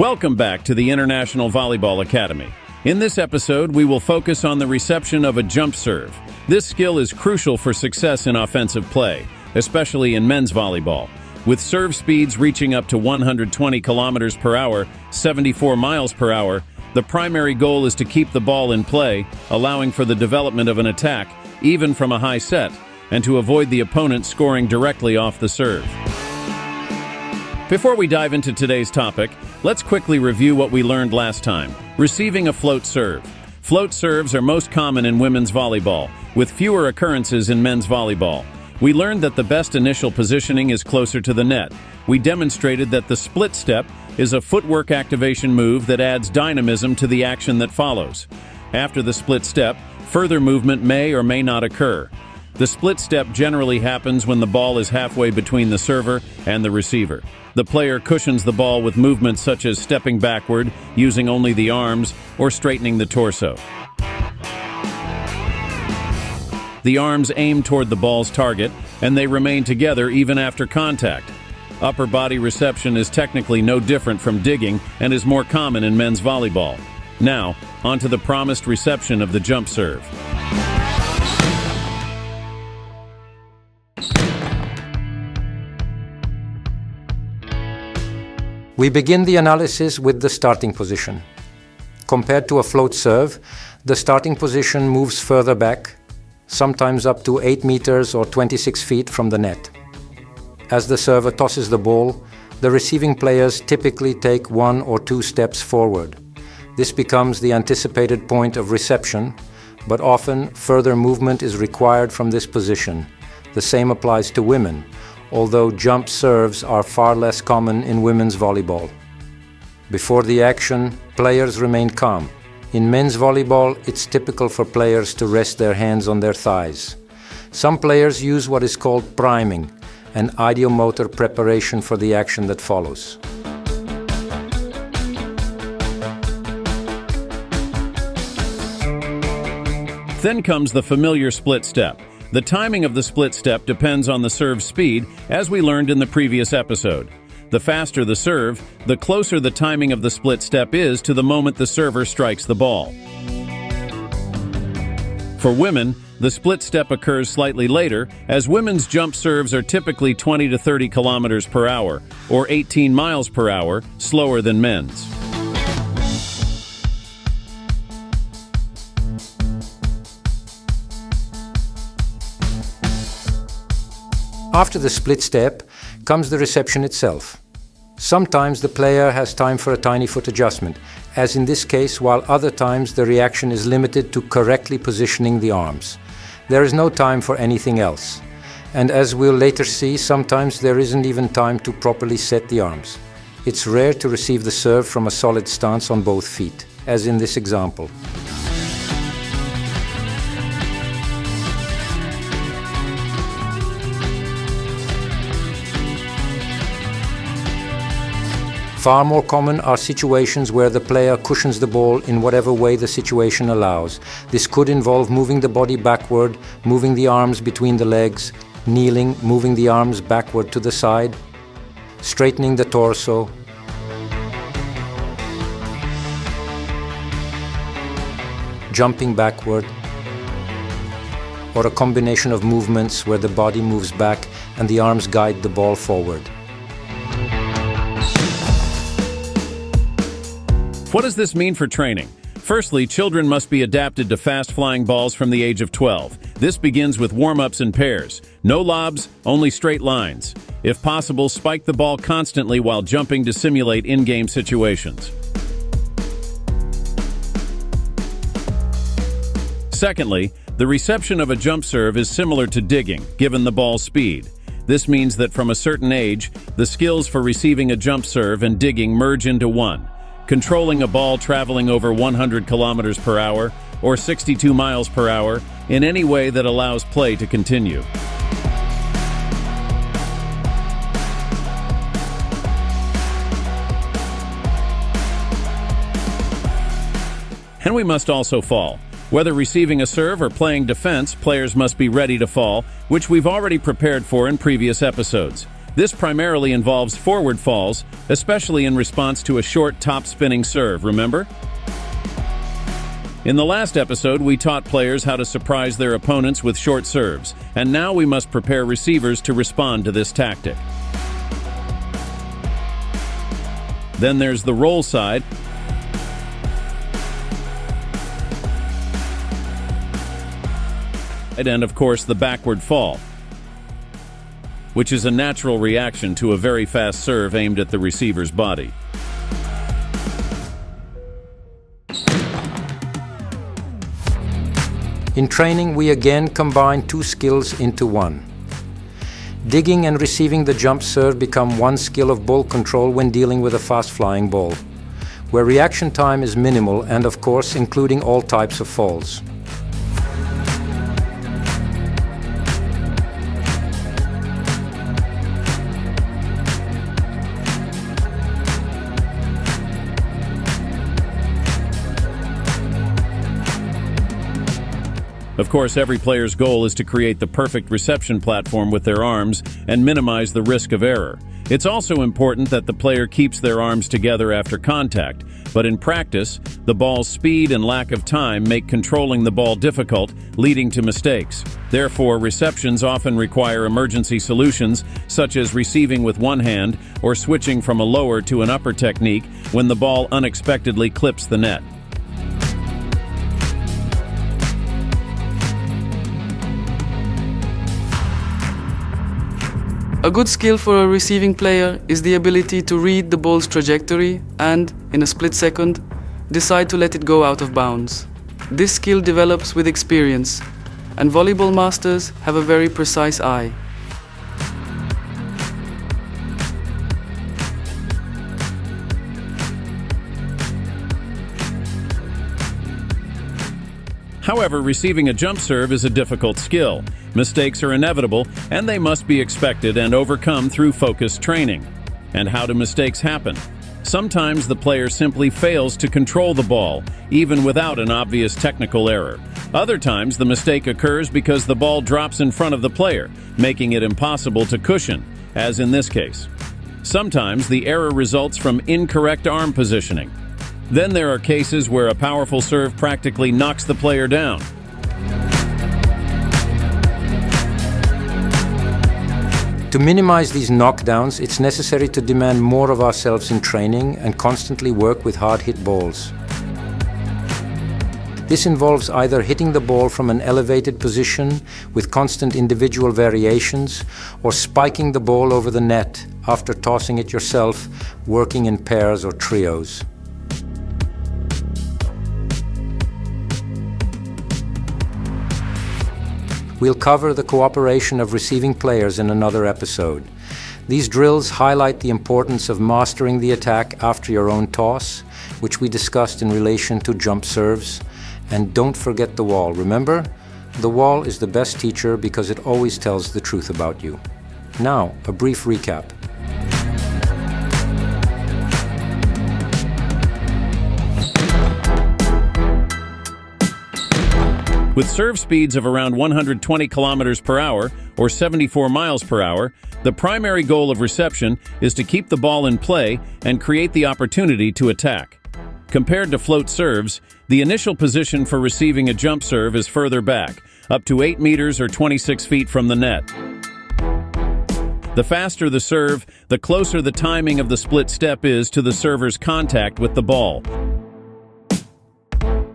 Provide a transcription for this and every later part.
Welcome back to the International Volleyball Academy. In this episode, we will focus on the reception of a jump serve. This skill is crucial for success in offensive play, especially in men's volleyball. With serve speeds reaching up to 120 kilometers per hour, 74 miles per hour, the primary goal is to keep the ball in play, allowing for the development of an attack, even from a high set, and to avoid the opponent scoring directly off the serve. Before we dive into today's topic, let's quickly review what we learned last time. Receiving a float serve. Float serves are most common in women's volleyball, with fewer occurrences in men's volleyball. We learned that the best initial positioning is closer to the net. We demonstrated that the split step is a footwork activation move that adds dynamism to the action that follows. After the split step, further movement may or may not occur. The split step generally happens when the ball is halfway between the server and the receiver. The player cushions the ball with movements such as stepping backward, using only the arms, or straightening the torso. The arms aim toward the ball's target, and they remain together even after contact. Upper body reception is technically no different from digging and is more common in men's volleyball. Now, onto the promised reception of the jump serve. We begin the analysis with the starting position. Compared to a float serve, the starting position moves further back, sometimes up to 8 meters or 26 feet from the net. As the server tosses the ball, the receiving players typically take 1 or 2 steps forward. This becomes the anticipated point of reception, but often further movement is required from this position. The same applies to women, although jump serves are far less common in women's volleyball. Before the action, players remain calm. In men's volleyball, it's typical for players to rest their hands on their thighs. Some players use what is called priming, an ideomotor preparation for the action that follows. Then comes the familiar split step. The timing of the split step depends on the serve speed, as we learned in the previous episode. The faster the serve, the closer the timing of the split step is to the moment the server strikes the ball. For women, the split step occurs slightly later, as women's jump serves are typically 20 to 30 kilometers per hour, or 18 miles per hour, slower than men's. After the split step comes the reception itself. Sometimes the player has time for a tiny foot adjustment, as in this case, while other times the reaction is limited to correctly positioning the arms. There is no time for anything else. And as we'll later see, sometimes there isn't even time to properly set the arms. It's rare to receive the serve from a solid stance on both feet, as in this example. Far more common are situations where the player cushions the ball in whatever way the situation allows. This could involve moving the body backward, moving the arms between the legs, kneeling, moving the arms backward to the side, straightening the torso, jumping backward, or a combination of movements where the body moves back and the arms guide the ball forward. What does this mean for training? Firstly, children must be adapted to fast-flying balls from the age of 12. This begins with warm-ups in pairs. No lobs, only straight lines. If possible, spike the ball constantly while jumping to simulate in-game situations. Secondly, the reception of a jump serve is similar to digging, given the ball's speed. This means that from a certain age, the skills for receiving a jump serve and digging merge into one. Controlling a ball traveling over 100 kilometers per hour or 62 miles per hour in any way that allows play to continue. And we must also fall. Whether receiving a serve or playing defense, players must be ready to fall, which we've already prepared for in previous episodes. This primarily involves forward falls, especially in response to a short top-spinning serve, remember? In the last episode, we taught players how to surprise their opponents with short serves, and now we must prepare receivers to respond to this tactic. Then there's the roll side. And of course, the backward fall, which is a natural reaction to a very fast serve aimed at the receiver's body. In training, we again combine two skills into one. Digging and receiving the jump serve become one skill of ball control when dealing with a fast-flying ball, where reaction time is minimal and, of course, including all types of falls. Of course, every player's goal is to create the perfect reception platform with their arms and minimize the risk of error. It's also important that the player keeps their arms together after contact, but in practice, the ball's speed and lack of time make controlling the ball difficult, leading to mistakes. Therefore, receptions often require emergency solutions, such as receiving with one hand or switching from a lower to an upper technique when the ball unexpectedly clips the net. A good skill for a receiving player is the ability to read the ball's trajectory and, in a split second, decide to let it go out of bounds. This skill develops with experience, and volleyball masters have a very precise eye. However, receiving a jump serve is a difficult skill. Mistakes are inevitable, and they must be expected and overcome through focused training. And how do mistakes happen? Sometimes the player simply fails to control the ball, even without an obvious technical error. Other times, the mistake occurs because the ball drops in front of the player, making it impossible to cushion, as in this case. Sometimes the error results from incorrect arm positioning. Then there are cases where a powerful serve practically knocks the player down. To minimize these knockdowns, it's necessary to demand more of ourselves in training and constantly work with hard-hit balls. This involves either hitting the ball from an elevated position with constant individual variations, or spiking the ball over the net after tossing it yourself, working in pairs or trios. We'll cover the cooperation of receiving players in another episode. These drills highlight the importance of mastering the attack after your own toss, which we discussed in relation to jump serves. And don't forget the wall. Remember, the wall is the best teacher because it always tells the truth about you. Now, a brief recap. With serve speeds of around 120 kilometers per hour or 74 miles per hour, the primary goal of reception is to keep the ball in play and create the opportunity to attack. Compared to float serves, the initial position for receiving a jump serve is further back, up to 8 meters or 26 feet from the net. The faster the serve, the closer the timing of the split step is to the server's contact with the ball.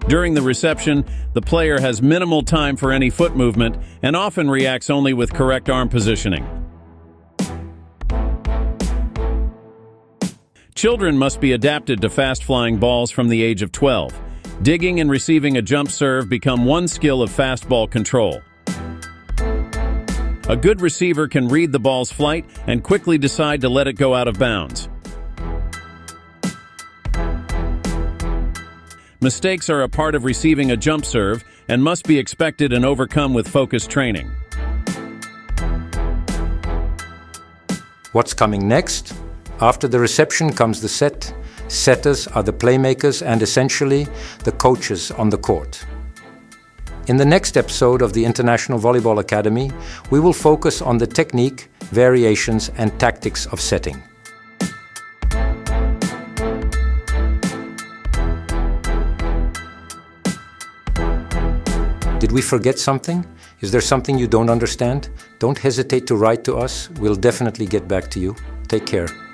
During the reception, the player has minimal time for any foot movement and often reacts only with correct arm positioning. Children must be adapted to fast-flying balls from the age of 12. Digging and receiving a jump serve become one skill of fast ball control. A good receiver can read the ball's flight and quickly decide to let it go out of bounds. Mistakes are a part of receiving a jump serve and must be expected and overcome with focused training. What's coming next? After the reception comes the set. Setters are the playmakers and essentially the coaches on the court. In the next episode of the International Volleyball Academy, we will focus on the technique, variations, and tactics of setting. Did we forget something? Is there something you don't understand? Don't hesitate to write to us. We'll definitely get back to you. Take care.